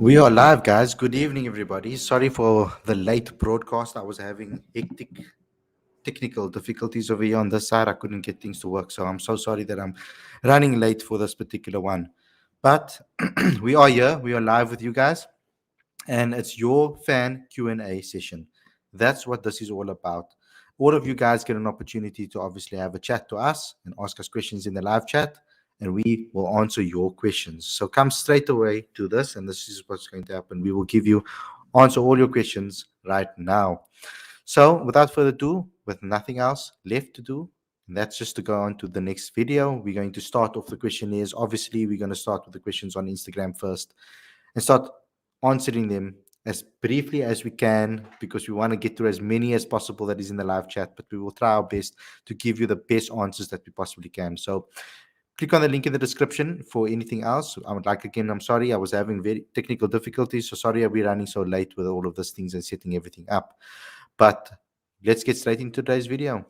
We are live, guys. Good evening, everybody. Sorry for the late broadcast. I was having hectic technical difficulties over here on this side. I couldn't get things to work. So I'm so sorry that I'm running late for this particular one. But we are here. We are live with you guys. And it's your fan Q&A session. That's what this is all about. All of you guys get an opportunity to obviously have a chat to us and ask us questions in the live chat, and we will answer your questions. So come straight away to this, and this is what's going to happen. We will give you answer all your questions right now. So without further ado, with nothing else left to do, that's just to go on to the next video. We're going to start off the questionnaires. Obviously, we're going to start with the questions on Instagram first and start answering them as briefly as we can, because we want to get through as many as possible that is in the live chat, but we will try our best to give you the best answers that we possibly can. So click on the link in the description for anything else. I would like, again, I'm sorry, I was having very technical difficulties, so sorry I'll be running so late with all of these things and setting everything up. But let's get straight into today's video.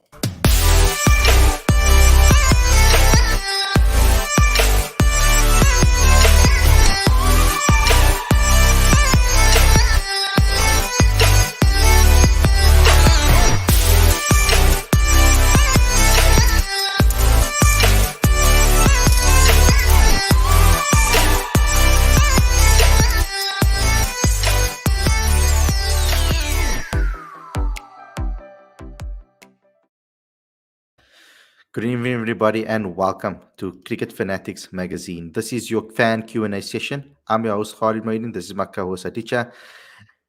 Good evening, everybody, and welcome to Cricket Fanatics magazine. This is your fan Q&A session. I'm your host, Khalid. This is my co-host, Aditya.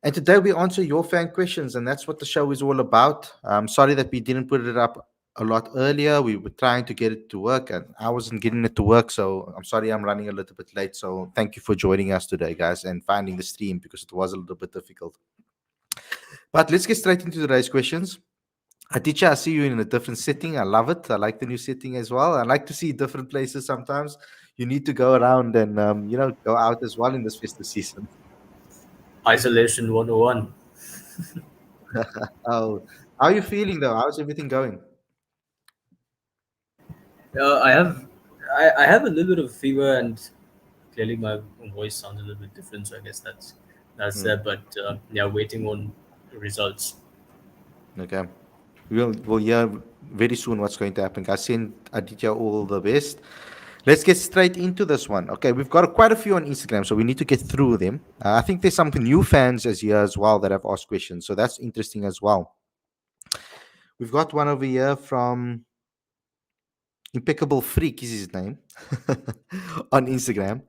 And today we answer your fan questions, and that's what the show is all about. I'm sorry that we didn't put it up a lot earlier. We were trying to get it to work, and I wasn't getting it to work, so I'm sorry I'm running a little bit late. So thank you for joining us today, guys, and finding the stream, because it was a little bit difficult. But let's get straight into today's questions. Aditya, I see you in a different setting. I love it. I like the new setting as well. I like to see different places sometimes. You need to go around and, go out as well in this festive season. Isolation 101. Oh, how are you feeling though? How's everything going? I have I have a little bit of fever, and clearly my voice sounds a little bit different. So I guess that's Hmm. there. But yeah, waiting on results. Okay. We'll hear very soon what's going to happen. I send Aditya all the best. Let's get straight into this one. Okay, we've got quite a few on Instagram, so we need to get through them. I think there's some new fans here as well that have asked questions, so that's interesting as well. We've got one over here from Impeccable Freak, is his name, on Instagram.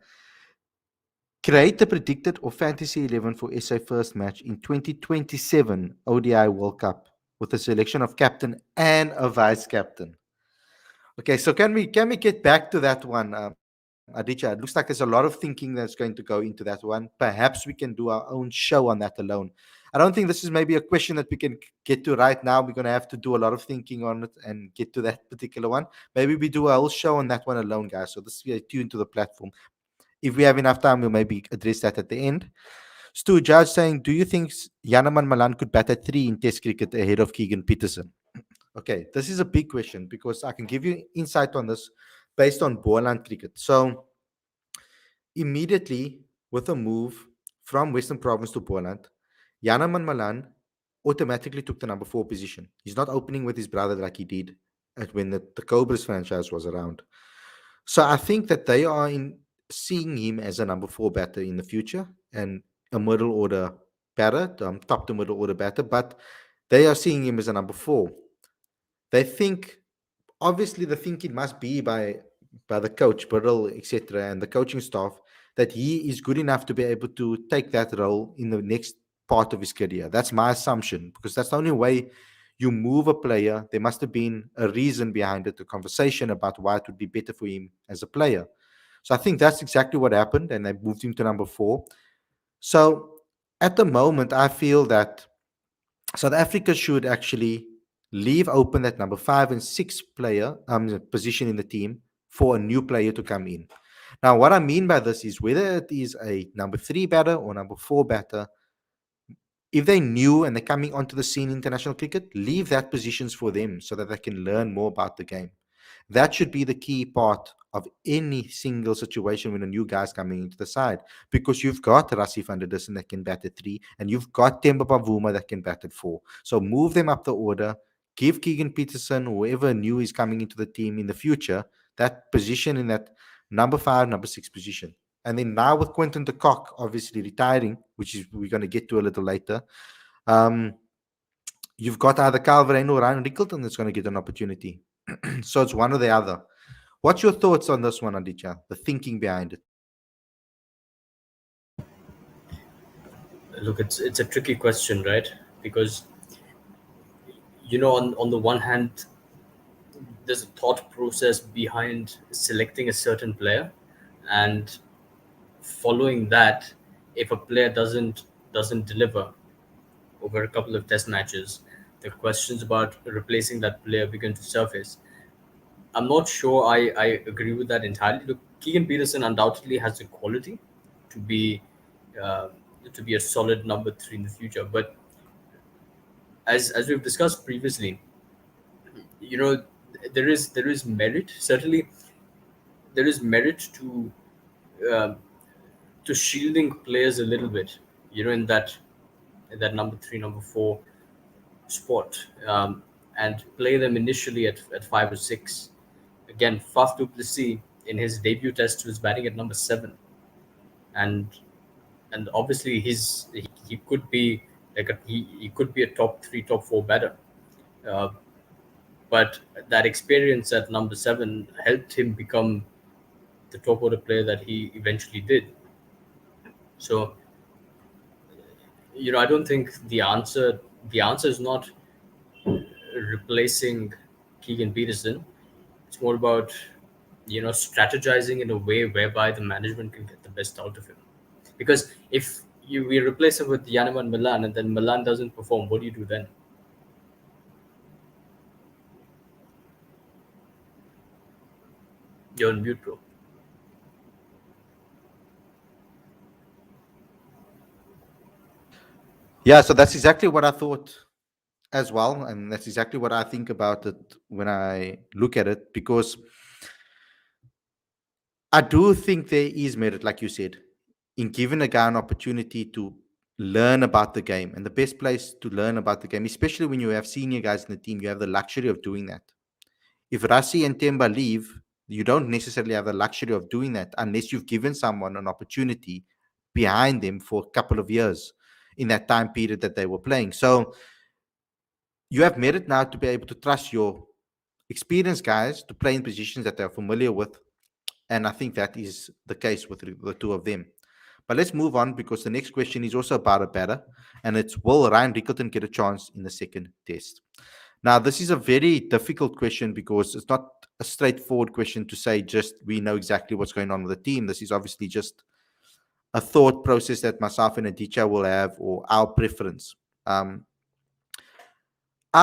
Create the predicted or fantasy 11 for SA first match in 2027 ODI World Cup with a selection of captain and a vice captain. Okay, so can we get back to that one, Aditya? It looks like there's a lot of thinking that's going to go into that one. Perhaps we can do our own show on that alone. I don't think this is maybe a question that we can get to right now. We're going to have to do a lot of thinking on it and get to that particular one. Maybe we do a whole show on that one alone, guys. So this is tuned to the platform. If we have enough time, we'll maybe address that at the end. Stu Judge saying, do you think Janneman Malan could bat at 3 in Test cricket ahead of Keegan Peterson? Okay, this is a big question because I can give you insight on this based on Boland cricket. So immediately with a move from Western Province to Boland, Janneman Malan automatically took the number 4 position. He's not opening with his brother like he did when the Cobras franchise was around. So I think that they are seeing him as a number 4 batter in the future and a middle order batter, top to middle order batter, but they are seeing him as a number 4. They think, obviously, the thinking must be by the coach, Burrell, etc., and the coaching staff, that he is good enough to be able to take that role in the next part of his career. That's my assumption, because that's the only way you move a player. There must have been a reason behind it, a conversation about why it would be better for him as a player. So I think that's exactly what happened, and they moved him to number 4. So at the moment, I feel that South Africa should actually leave open that number 5 and 6 player position in the team for a new player to come in. Now, what I mean by this is whether it is a number 3 batter or number 4 batter, if they're new and they're coming onto the scene in international cricket, leave that positions for them so that they can learn more about the game. That should be the key part of any single situation when a new guy's coming into the side, because you've got Rassie van der Dussen that can bat at 3, and you've got Temba Bavuma that can bat at 4. So move them up the order, give Keegan Peterson, whoever new is coming into the team in the future, that position in that number 5, number 6 position. And then now with Quinton de Kock obviously retiring, which is we're going to get to a little later, um, you've got either Calvert or Ryan Rickleton that's going to get an opportunity. So it's one or the other. What's your thoughts on this one, Aditya? The thinking behind it? Look, it's a tricky question, right? Because on the one hand, there's a thought process behind selecting a certain player, and following that, if a player doesn't deliver over a couple of test matches, the questions about replacing that player begin to surface. I'm not sure I agree with that entirely. Look, Keegan Peterson undoubtedly has the quality to be uh, to be a solid number 3 in the future. But as we've discussed previously, you know, there is merit. Certainly, there is merit um to shielding players a little bit. In that number 3, number 4 spot, and play them initially at 5 or 6. Again, Faf du Plessis in his debut test was batting at number 7, and obviously he could be he could be a top 3, top 4 batter, uh, but that experience at number 7 helped him become the top order player that he eventually did. So I don't think the answer is not replacing Keegan Peterson. It's more about strategizing in a way whereby the management can get the best out of him. Because if we replace him with Yaneman Milan and then Milan doesn't perform, what do you do then? You're on mute, bro. Yeah, so that's exactly what I thought as well. And that's exactly what I think about it when I look at it, because I do think there is merit, like you said, in giving a guy an opportunity to learn about the game. And the best place to learn about the game, especially when you have senior guys in the team, you have the luxury of doing that. If Rassi and Temba leave, you don't necessarily have the luxury of doing that unless you've given someone an opportunity behind them for a couple of years in that time period that they were playing. So you have merit now to be able to trust your experienced guys to play in positions that they're familiar with. And I think that is the case with the two of them. But let's move on, because the next question is also about a batter, and it's, will Ryan Rickleton get a chance in the second test? Now, this is a very difficult question because it's not a straightforward question to say just we know exactly what's going on with the team. This is obviously just a thought process that myself and Aditya will have, or our preference. I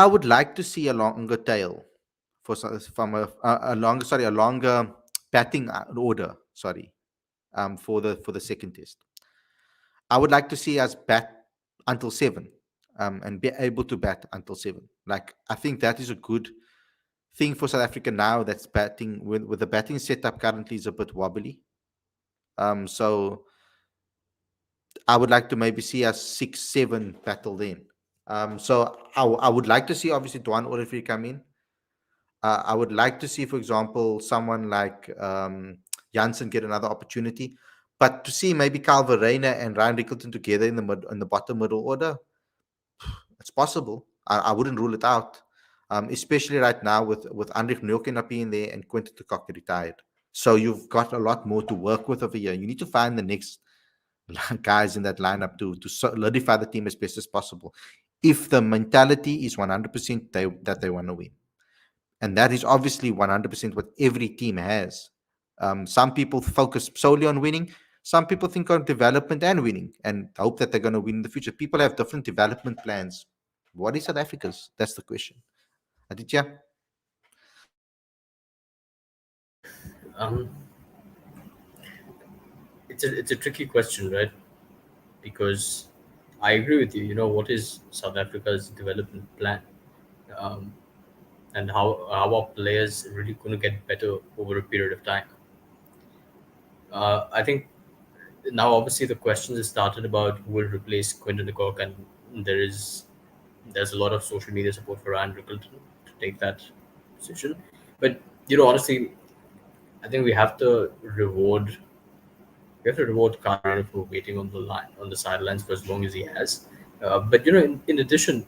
would like to see a longer tail from a longer, sorry, a longer batting order. Sorry, for the second test. I would like to see us bat until 7, and be able to bat until 7. Like, I think that is a good thing for South Africa now. That's batting with the batting setup currently is a bit wobbly. So I would like to maybe see us 6, 7 battle then. So I would like to see obviously Dwan Orifri come in. I would like to see, for example, someone like Janssen get another opportunity. But to see maybe Calvin Rayner and Ryan Rickleton together in the bottom middle order, it's possible. I wouldn't rule it out, especially right now with Andrich Njoken not being there and Quinton de Kock retired. So you've got a lot more to work with over here. You need to find the next guys in that lineup to solidify the team as best as possible. If the mentality is 100% that they want to win. And that is obviously 100% what every team has. Some people focus solely on winning. Some people think on development and winning and hope that they're going to win in the future. People have different development plans. What is South Africa's? That's the question. Aditya? Um, it's a tricky question, right? Because I agree with you. What is South Africa's development plan? Um, and how are players really going to get better over a period of time. I think now obviously the questions have started about who will replace Quinton de Kock, and there's a lot of social media support for Ryan Rickleton to take that position. But honestly, I think we have to reward Carter for waiting on the line on the sidelines for as long as he has. But in addition,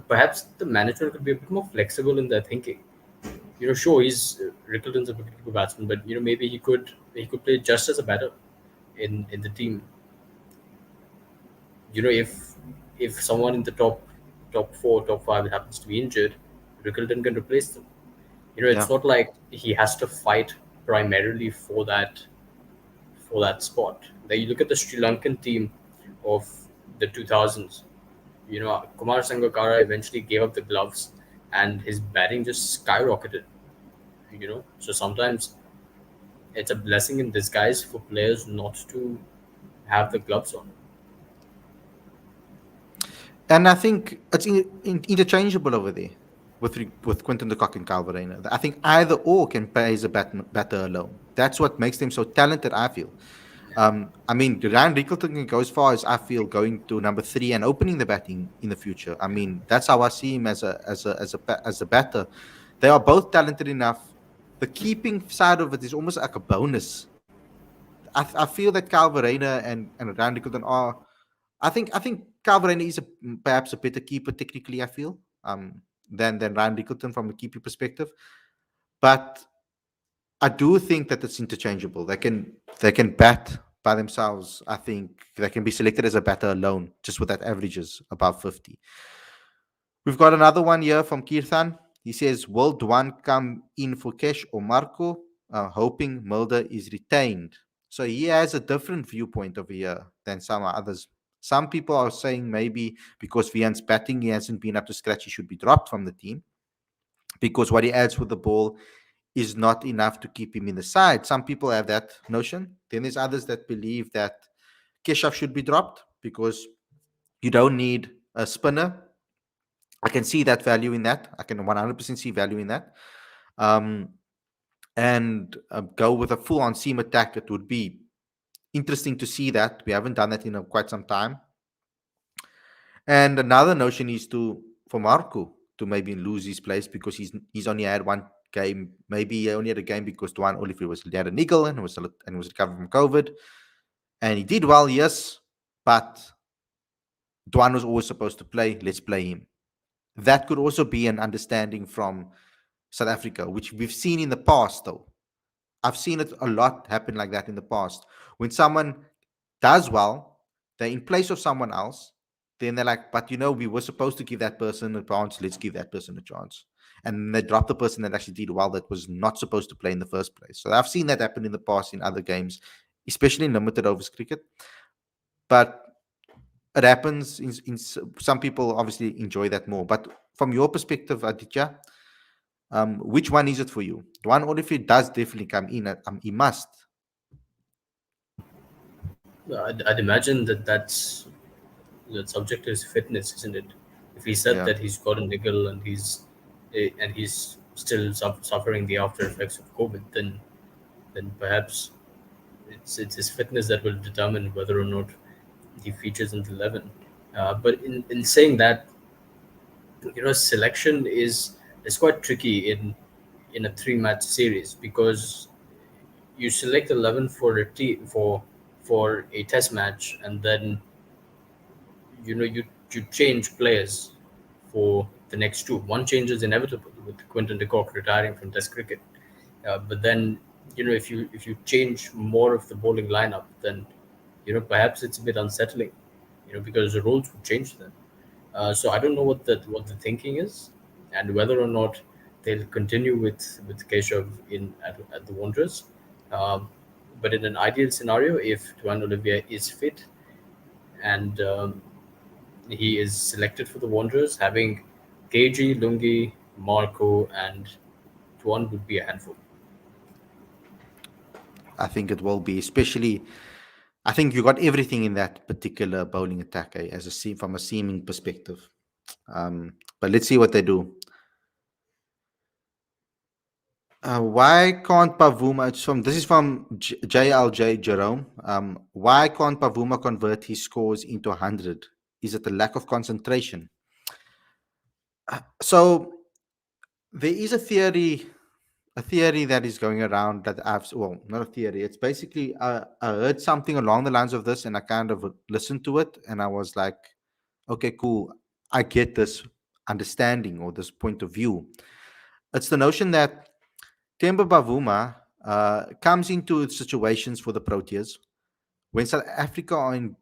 perhaps the management could be a bit more flexible in their thinking. Sure, he's Rickleton's a good batsman, but maybe he could play just as a batter in the team. If someone in the top four, top five happens to be injured, Rickleton can replace them. Yeah. It's not like he has to fight primarily for that spot. Like you look at the Sri Lankan team of the 2000s. Kumar Sangakkara eventually gave up the gloves, and his batting just skyrocketed. So sometimes it's a blessing in disguise for players not to have the gloves on. And I think it's interchangeable over there with Quinton de Kock and Calvarena. I think either or can play as a batter alone. That's what makes them so talented, I feel. I mean, Ryan Rickleton can go as far as I feel going to number three and opening the batting in the future. I mean, that's how I see him as a batter. They are both talented enough. The keeping side of it is almost like a bonus. I feel that Calvarena and Ryan Rickleton are. I think Calvarena is perhaps a better keeper technically. I feel than Ryan Rickleton from a keeper perspective, but I do think that it's interchangeable. They can bat by themselves. I think they can be selected as a batter alone, just with that averages above 50. We've got another one here from Kirthan. He says, "Will Dwan come in for Kesh or Marco?" Hoping Mulder is retained. So he has a different viewpoint over here than some others. Some people are saying maybe because Vian's batting, he hasn't been up to scratch, he should be dropped from the team because what he adds with the ball is not enough to keep him in the side. Some people have that notion. Then there's others that believe that Keshav should be dropped because you don't need a spinner. I can see that value in that. I can 100% see value in that. Um, and go with a full on seam attack. It would be interesting to see that. We haven't done that in quite some time. And another notion is for Marco to maybe lose his place because he's only had one game. Maybe he only had a game because Duan Oliver he had a niggle and was recovering from COVID. And he did well, yes, but Duan was always supposed to play. Let's play him. That could also be an understanding from South Africa, which we've seen in the past, though. I've seen it a lot happen like that in the past. When someone does well, they're in place of someone else, then they're like, but we were supposed to give that person a chance. Let's give that person a chance. And they drop the person that actually did well that was not supposed to play in the first place. So I've seen that happen in the past in other games, especially in limited overs cricket. But it happens some people obviously enjoy that more. But from your perspective, Aditya, which one is it for you? The one, or if it does definitely come in, he must. I'd imagine that subject to his fitness, isn't it? If he said Yeah. that he's got a niggle and he's still suffering the after effects of COVID, then perhaps it's his fitness that will determine whether or not he features in the 11. But in saying that, selection is quite tricky in a three-match series because you select 11 for a test match, and then you change players for the next two. One change is inevitable with Quinton de Kock retiring from Test cricket, but then if you change more of the bowling lineup, then perhaps it's a bit unsettling, because the rules would change then. So I don't know what the thinking is, and whether or not they'll continue with Keshav at the Wanderers. Um, but in an ideal scenario, if Tuan Olivier is fit and he is selected for the Wanderers, having KG, Lungi, Marco, and Tuan would be a handful. I think it will be, especially. I think you got everything in that particular bowling attack as from a seaming perspective. But let's see what they do. Why can't Pavuma? This is from JLJ Jerome. Why can't Pavuma convert his scores into 100? Is it a lack of concentration? So there is a theory that is going around that well, not a theory. It's basically I heard something along the lines of this, and I kind of listened to it, and I was like, okay, cool. I get this understanding or this point of view. It's the notion that Temba Bavuma comes into situations for the Proteas when South Africa are in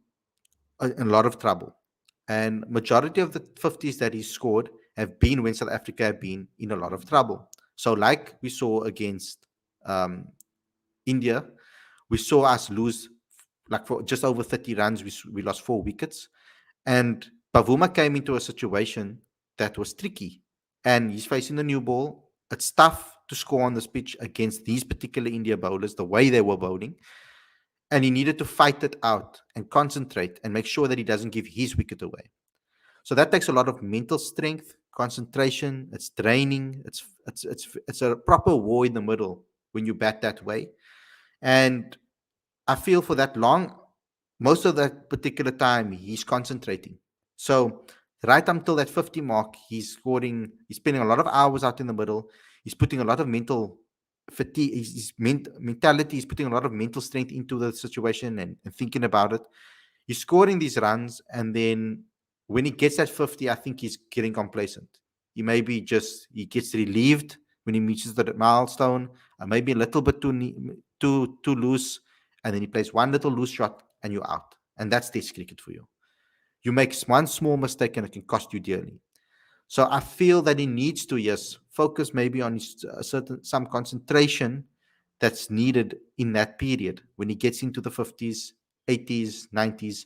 a lot of trouble. And majority of the 50s that he scored have been when South Africa have been in a lot of trouble. So like we saw against um, India, we saw us lose like for just over 30 runs, we lost 4 wickets. And Bavuma came into a situation that was tricky. And he's facing the new ball. It's tough to score on this pitch against these particular India bowlers, the way they were bowling. And he needed to fight it out and concentrate and make sure that he doesn't give his wicket away. So that takes a lot of mental strength, concentration. It's draining. It's a proper war in the middle when you bat that way. And I feel for that long, most of that particular time, he's concentrating. So right until that 50 mark, he's scoring. He's spending a lot of hours out in the middle. He's putting a lot of mental fatigue. Mentality. He's putting a lot of mental strength into the situation and thinking about it. He's scoring these runs, and then when he gets that 50, I think he's getting complacent. He gets relieved when he reaches the milestone, maybe a little bit too loose, and then he plays one little loose shot and you're out. And that's Test cricket for you. You make one small mistake and it can cost you dearly. So I feel that he needs to, yes, focus maybe on some concentration that's needed in that period when he gets into the 50s, 80s, 90s,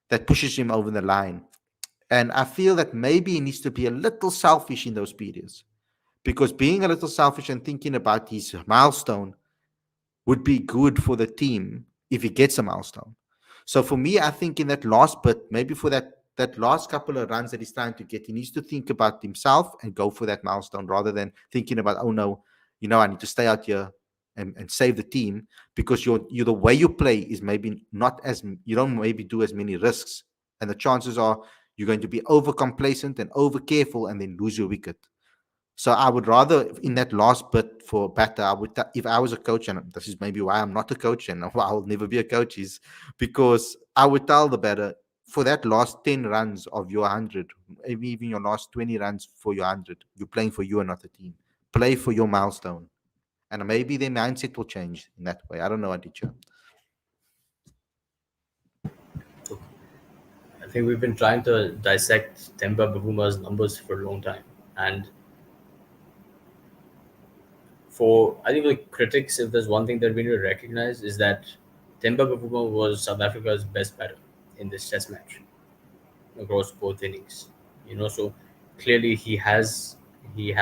that pushes him over the line. And I feel that maybe he needs to be a little selfish in those periods, because being a little selfish and thinking about his milestone would be good for the team if he gets a milestone. So for me, I think in that last bit, maybe for that last couple of runs that he's trying to get, he needs to think about himself and go for that milestone rather than thinking about, oh no, I need to stay out here and save the team, because you the way you play is maybe not as you don't maybe do as many risks, and the chances are you're going to be over complacent and over careful and then lose your wicket. So I would rather in that last bit for batter, if I was a coach, and this is maybe why I'm not a coach and why I'll never be a coach, is because I would tell the batter for that last 10 runs of your 100, maybe even your last 20 runs for your 100, you're playing for you and not the team. Play for your milestone. And maybe their mindset will change in that way. I don't know, Aditya. I think we've been trying to dissect Temba Bavuma's numbers for a long time. And I think the critics, if there's one thing that we need to recognize, is that Temba Bavuma was South Africa's best batter in this test match across both innings. So clearly he has the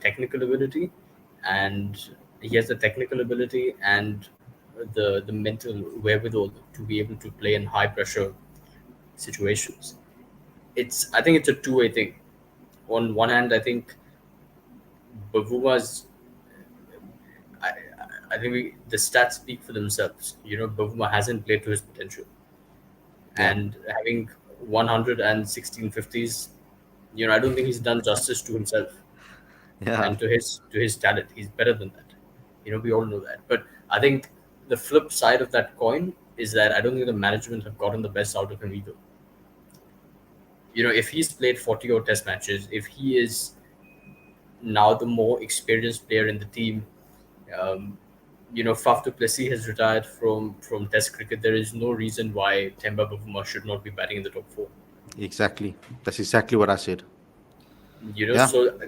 technical ability, and the mental wherewithal to be able to play in high pressure situations. I think it's a two-way thing. On one hand, I think Bavuma's I, I think the stats speak for themselves. Bavuma hasn't played to his potential, Yeah. and having 116 50s, I don't think he's done justice to himself Yeah. and to his talent. He's better than that. We all know that. But I think the flip side of that coin is that I don't think the management have gotten the best out of him either. If he's played 40 or test matches, if he is now the more experienced player in the team, um, Faf du Plessis has retired from Test cricket. There is no reason why Temba Bavuma should not be batting in the top four. Exactly. That's exactly what I said. Yeah. So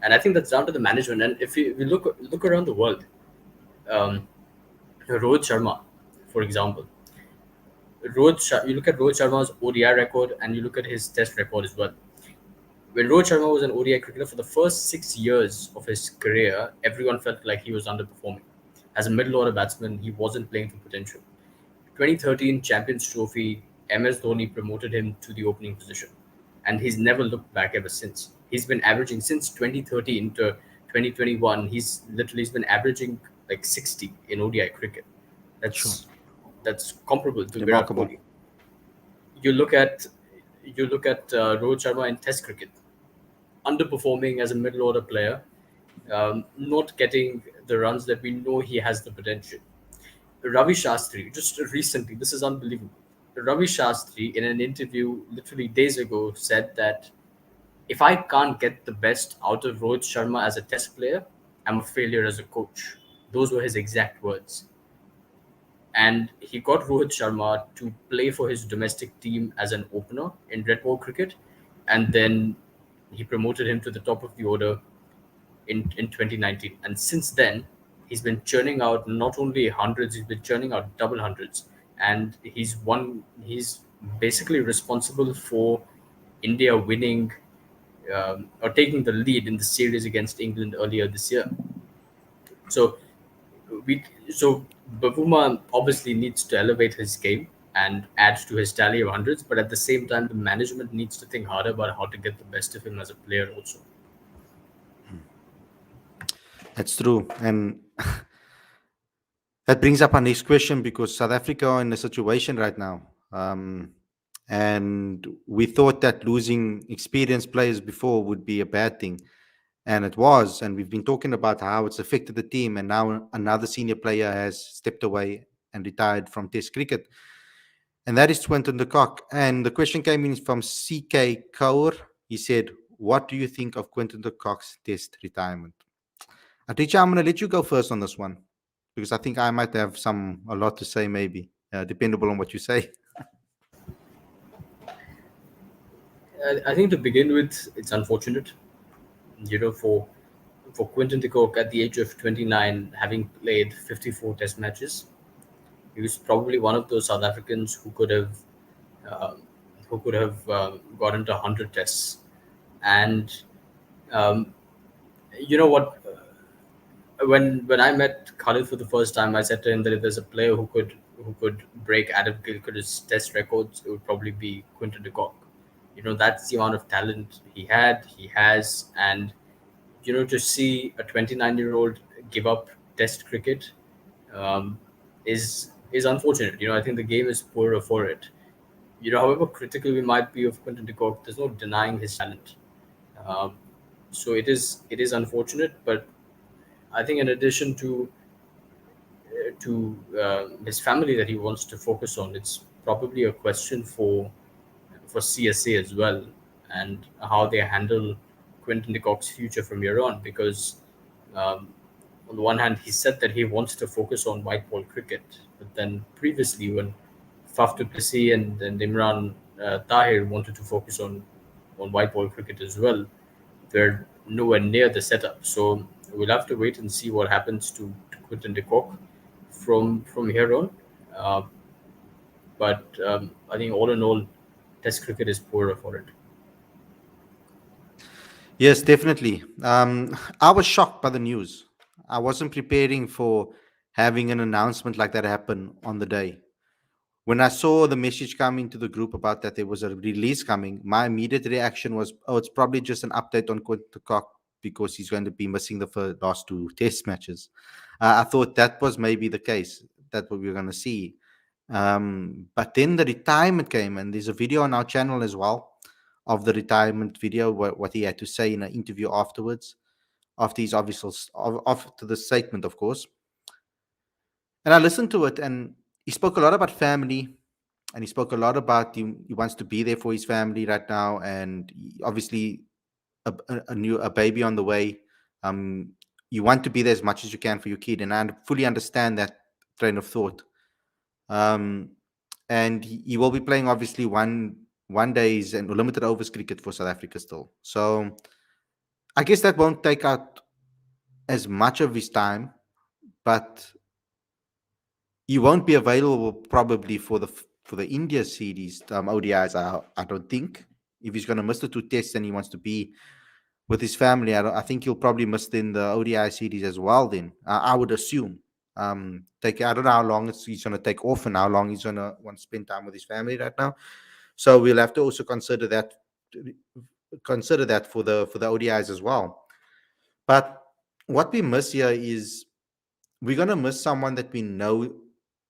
and I think that's down to the management. And if we look around the world, um, Rohit Sharma, for example, you look at Rohit Sharma's ODI record and you look at his Test record as well. When Rohit Sharma was an ODI cricketer for the first 6 years of his career, everyone felt like he was underperforming. As a middle order batsman, he wasn't playing to potential. 2013 Champions Trophy, MS Dhoni promoted him to the opening position, and he's never looked back ever since. He's been averaging since 2013 to 2021, he's been averaging like 60 in ODI cricket. Sure. That's comparable to Virat Remarkable. Kohli. You look at Rohit Sharma in Test cricket, underperforming as a middle order player, not getting the runs that we know he has the potential. Ravi Shastri, just recently, this is unbelievable. Ravi Shastri, in an interview literally days ago, said that if I can't get the best out of Rohit Sharma as a test player, I'm a failure as a coach. Those were his exact words. And he got Rohit Sharma to play for his domestic team as an opener in red ball cricket, and then he promoted him to the top of the order in 2019. And since then, he's been churning out not only hundreds, he's been churning out double hundreds. And he's basically responsible for India winning or taking the lead in the series against England earlier this year. So we so Bavuma obviously needs to elevate his game and add to his tally of hundreds, but at the same time, the management needs to think harder about how to get the best of him as a player also. That's true. And that brings up our next question because South Africa are in a situation right now. And we thought that losing experienced players before would be a bad thing. And it was. And we've been talking about how it's affected the team. And now another senior player has stepped away and retired from Test cricket. And that is Quinton de Kock. And the question came in from CK Kaur. He said, "What do you think of Quinton de Kock's Test retirement?" Aticha, I'm going to let you go first on this one because I think I might have a lot to say, maybe, dependable on what you say. I think to begin with, it's unfortunate, for Quinton de Kock at the age of 29, having played 54 Test matches. He was probably one of those South Africans uh, who could have gotten to 100 tests. And um, you know what? When I met Khalid for the first time, I said to him that if there's a player who could break Adam Gilchrist's test records, it would probably be Quinton de Kock. That's the amount of talent he has, and to see a 29-year-old give up Test cricket um, is unfortunate. I think the game is poorer for it. However critical we might be of Quinton de Kock, there's no denying his talent. Um, so it is unfortunate, but I think in addition to his family that he wants to focus on, it's probably a question for CSA as well, and how they handle Quinton de Kock's future from here on. Because um, on the one hand, he said that he wants to focus on white ball cricket, but then previously, when Faf du Plessis and Imran Tahir wanted to focus on white ball cricket as well, they're nowhere near the setup. So we'll have to wait and see what happens to Quinton de Kock from here on. Uh, but I think all in all, Test cricket is poorer for it. Yes, definitely. I was shocked by the news. I wasn't preparing for having an announcement like that happen on the day. When I saw the message coming to the group about that there was a release coming, my immediate reaction was, "Oh, it's probably just an update on Quinton Cock because he's going to be missing the last two Test matches." I thought that was maybe the case. That's what we were going to see. But then the retirement came, and there's a video on our channel as well of the retirement video, what he had to say in an interview afterwards, after his obviously after the statement, of course. And I listened to it, and he spoke a lot about family, and he spoke a lot about he wants to be there for his family right now, and obviously a baby on the way. Um, you want to be there as much as you can for your kid, and I fully understand that train of thought. Um, and he will be playing obviously one days and limited overs cricket for South Africa still. So I guess that won't take out as much of his time, but he won't be available probably for the India series ODIs. I don't think if he's going to miss the two tests and he wants to be with his family, I think he'll probably miss in the ODI series as well. Then I would assume. I don't know how long he's going to take off and how long he's going to want to spend time with his family right now. So we'll have to also consider that for the ODIs as well. But what we miss here is we're going to miss someone that we know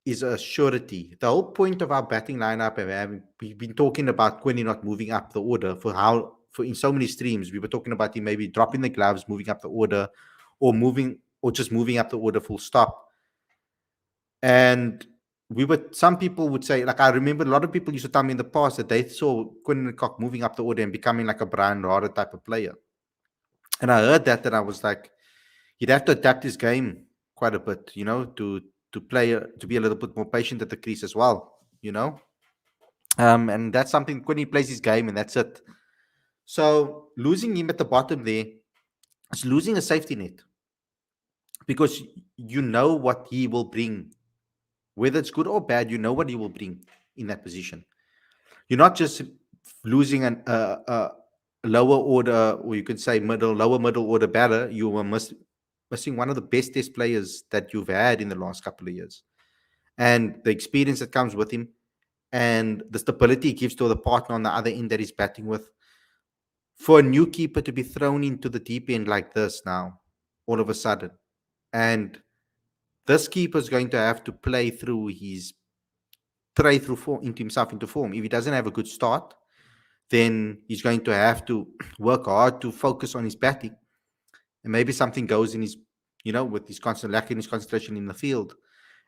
is a surety. The whole point of our batting lineup, and we've been talking about Quinny not moving up the order for in so many streams. We were talking about him maybe dropping the gloves, moving up the order, or just moving up the order full stop. And some people would say, like, I remember a lot of people used to tell me in the past that they saw Quinton de Kock moving up the order and becoming like a Brian Rada type of player. And I heard that, and I was like, he'd have to adapt his game quite a bit, to be a little bit more patient at the crease as well, and that's something when he plays his game, and that's it. So losing him at the bottom there is losing a safety net, because you know what he will bring, whether it's good or bad. You know what he will bring in that position. You're not just losing a lower order, or you could say lower middle order batter. You were missing one of the best test players that you've had in the last couple of years, and the experience that comes with him, and the stability he gives to the partner on the other end that he's batting with. For a new keeper to be thrown into the deep end like this now, all of a sudden, and this keeper is going to have to play through form, into himself into form. If he doesn't have a good start, then he's going to have to work hard to focus on his batting, and maybe something goes in his, with his constant lacking his concentration in the field.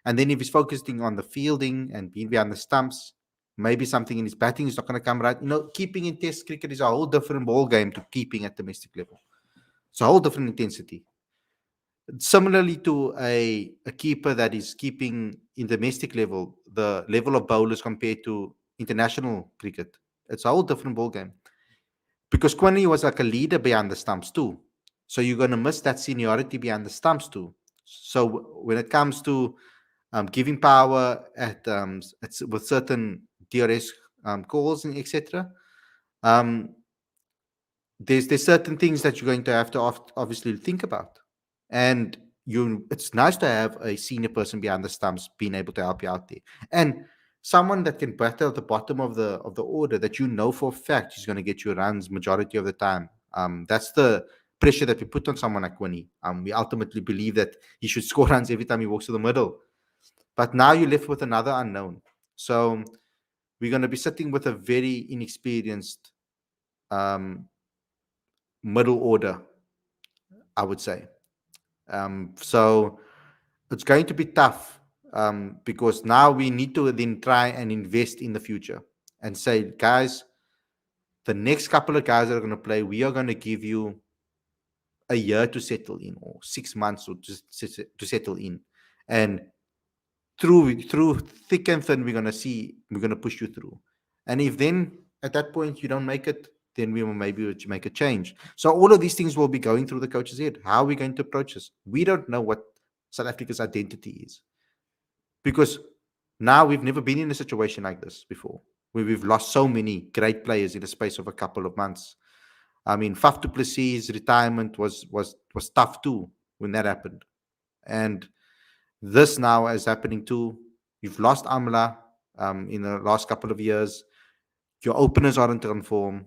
And then if he's focusing on the fielding and being behind the stumps, maybe something in his batting is not going to come right. Keeping in Test cricket is a whole different ball game to keeping at domestic level. It's a whole different intensity. Similarly to a keeper that is keeping in domestic level, the level of bowlers compared to international cricket, it's a whole different ball game. Because Quinny was like a leader behind the stumps too. So you're going to miss that seniority behind the stumps too. So when it comes to giving power with certain DRS calls and etc., um, there's certain things that you're going to have to obviously think about. And it's nice to have a senior person behind the stumps being able to help you out there, and someone that can battle at the bottom of the order that for a fact is going to get you runs majority of the time. That's the pressure that we put on someone like Winnie. We ultimately believe that he should score runs every time he walks to the middle, but now you're left with another unknown. So we're going to be sitting with a very inexperienced middle order, I would say. So it's going to be tough, because now we need to then try and invest in the future and say, guys, the next couple of guys that are going to play, we are going to give you a year to settle in, or 6 months to settle in. And through thick and thin, we're going to push you through. And if then at that point you don't make it, then we will maybe make a change. So all of these things will be going through the coach's head. How are we going to approach this? We don't know what South Africa's identity is, because now we've never been in a situation like this before, where we've lost so many great players in the space of a couple of months. I mean, Faf du Plessis' retirement was tough too when that happened, and this now is happening too. You've lost Amla in the last couple of years. Your openers aren't on form.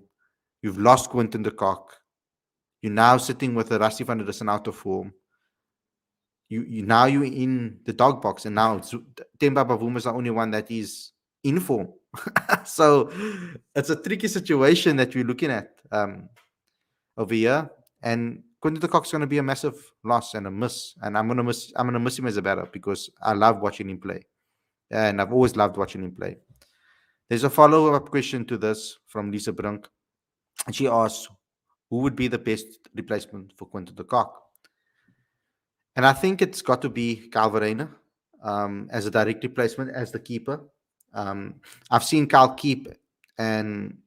You've lost Quinton de Kock. You're now sitting with a Rassie van der Dussen out of form. Now you're in the dog box, and now Temba Bavuma is the only one that is in form. So it's a tricky situation that we're looking at over here. And Quinton de Kock's going to be a massive loss and a miss. And I'm gonna miss him as a batter, because I love watching him play, and I've always loved watching him play. There's a follow-up question to this from Lisa Brunk, and she asks, who would be the best replacement for Quinton de Kock? And I think it's got to be Calvarena as a direct replacement as the keeper. I've seen Cal keep, and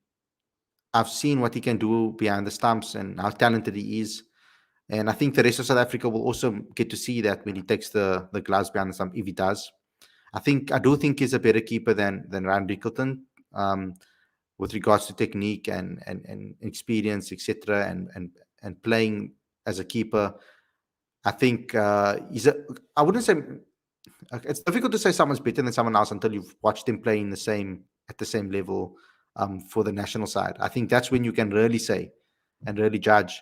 I've seen what he can do behind the stumps and how talented he is. And I think the rest of South Africa will also get to see that when he takes the gloves behind the stump, if he does. I do think he's a better keeper than Ryan Rickleton, with regards to technique and experience, etc., and playing as a keeper. I think I wouldn't say, it's difficult to say someone's better than someone else until you've watched them play at the same level for the national side. I think that's when you can really say and really judge.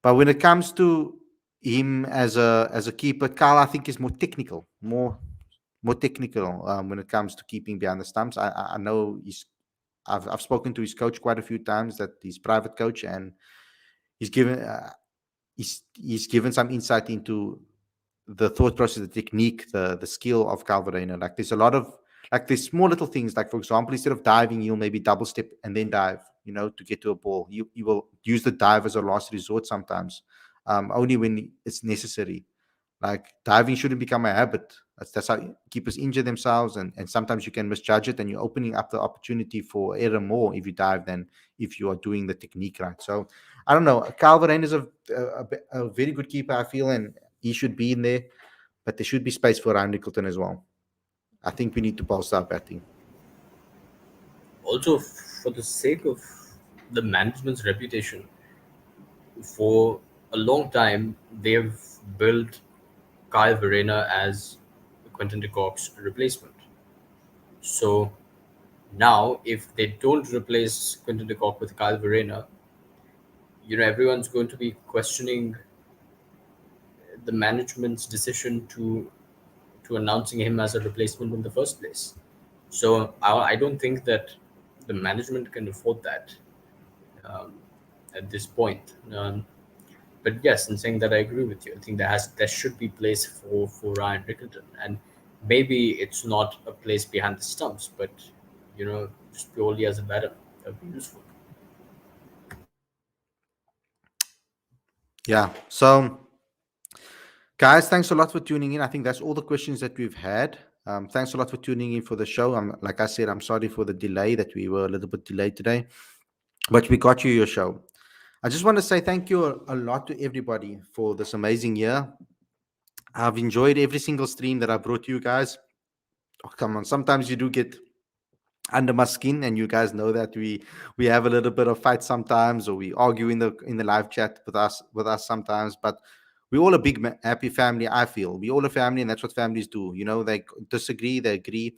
But when it comes to him as a keeper. Carl, I think, is more technical, more technical when it comes to keeping behind the stumps. I know I've spoken to his coach quite a few times, that his private coach, and he's given he's given some insight into the thought process, the technique, the skill of Calvareno. Like there's a lot of like there's small little things. Like for example, instead of diving, you'll maybe double step and then dive. To get to a ball, you will use the dive as a last resort sometimes, only when it's necessary. Like diving shouldn't become a habit. That's how keepers injure themselves, and sometimes you can misjudge it, and you're opening up the opportunity for error more if you dive than if you are doing the technique right. So I don't know. Calvert is a very good keeper, I feel, and he should be in there, but there should be space for Ryan Nicholton as well. I think we need to bolster our batting. Also, for the sake of the management's reputation, for a long time they've built Kyle Verena as Quinton de Kock's replacement. So now, if they don't replace Quinton de Kock with Kyle Verena, everyone's going to be questioning the management's decision to announcing him as a replacement in the first place. So I don't think that the management can afford that um, at this point. But yes, in saying that, I agree with you. I think there should be place for Ryan Rickelton, and maybe it's not a place behind the stumps, but just purely as a batter, that'd be useful. Yeah. So, guys, thanks a lot for tuning in. I think that's all the questions that we've had. Thanks a lot for tuning in for the show. Like I said, I'm sorry for the delay, that we were a little bit delayed today, but we got you your show. I just want to say thank you a lot to everybody for this amazing year. I've enjoyed every single stream that I brought you guys. Oh, come on. Sometimes you do get under my skin, and you guys know that we have a little bit of fight sometimes, or we argue in the live chat with us sometimes, but we're all a big happy family. I feel we all a family, and that's what families do. They disagree, they agree.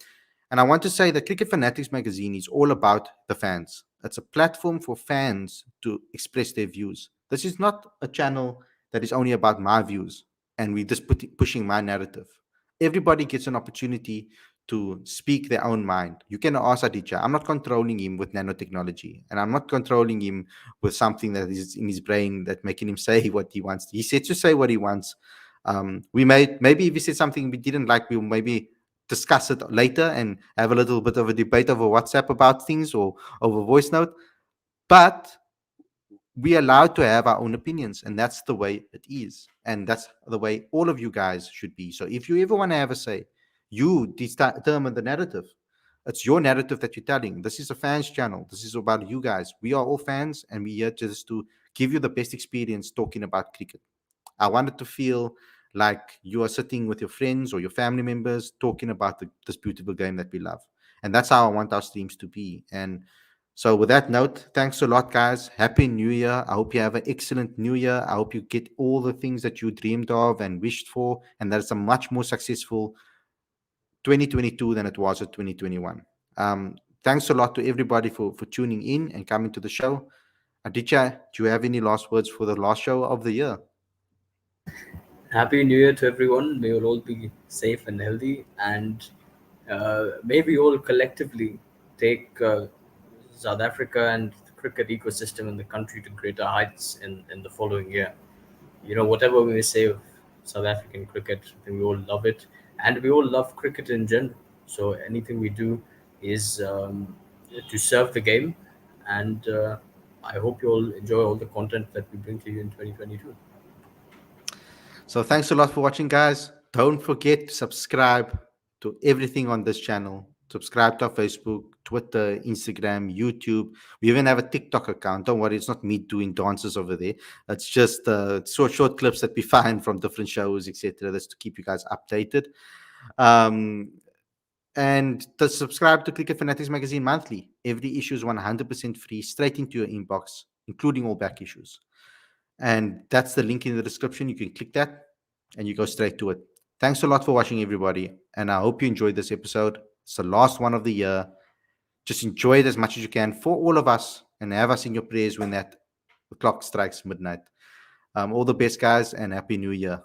And I want to say that Cricket Fanatics magazine is all about the fans. It's a platform for fans to express their views. This is not a channel that is only about my views and we just pushing my narrative. Everybody gets an opportunity to speak their own mind. You can ask Aditya. I'm not controlling him with nanotechnology, and I'm not controlling him with something that is in his brain that making him say what he wants. He said to say what he wants. We maybe if he said something we didn't like, we'll maybe discuss it later and have a little bit of a debate over WhatsApp about things or over voice note. But we're allowed to have our own opinions, and that's the way it is, and that's the way all of you guys should be. So if you ever want to have a say, you determine the narrative. It's your narrative that you're telling. This is a fans channel. This is about you guys. We are all fans, and we're here just to give you the best experience talking about cricket. I wanted to feel like you are sitting with your friends or your family members talking about this beautiful game that we love. And that's how I want our streams to be. And so, with that note, thanks a lot, guys. Happy New Year. I hope you have an excellent New Year. I hope you get all the things that you dreamed of and wished for, and that it's a much more successful 2022 than it was at 2021. Thanks a lot to everybody for tuning in and coming to the show. Aditya, do you have any last words for the last show of the year? Happy New Year to everyone. May you all be safe and healthy, and may we all collectively take South Africa and the cricket ecosystem in the country to greater heights in the following year. Whatever we may say of South African cricket, I think we all love it, and we all love cricket in general. So anything we do is to serve the game, and I hope you all enjoy all the content that we bring to you in 2022. So thanks a lot for watching, guys. Don't forget to subscribe to everything on this channel. Subscribe to our Facebook, Twitter, Instagram, YouTube. We even have a TikTok account. Don't worry, it's not me doing dances over there. It's just short clips that we find from different shows, etc. That's to keep you guys updated. Um, and to subscribe to Cricket Fanatics magazine monthly. Every issue is 100% free, straight into your inbox, including all back issues. And that's the link in the description. You can click that and you go straight to it. Thanks a lot for watching, everybody. And I hope you enjoyed this episode. It's the last one of the year. Just enjoy it as much as you can for all of us, and have us in your prayers when that the clock strikes midnight. All the best, guys, and Happy New Year.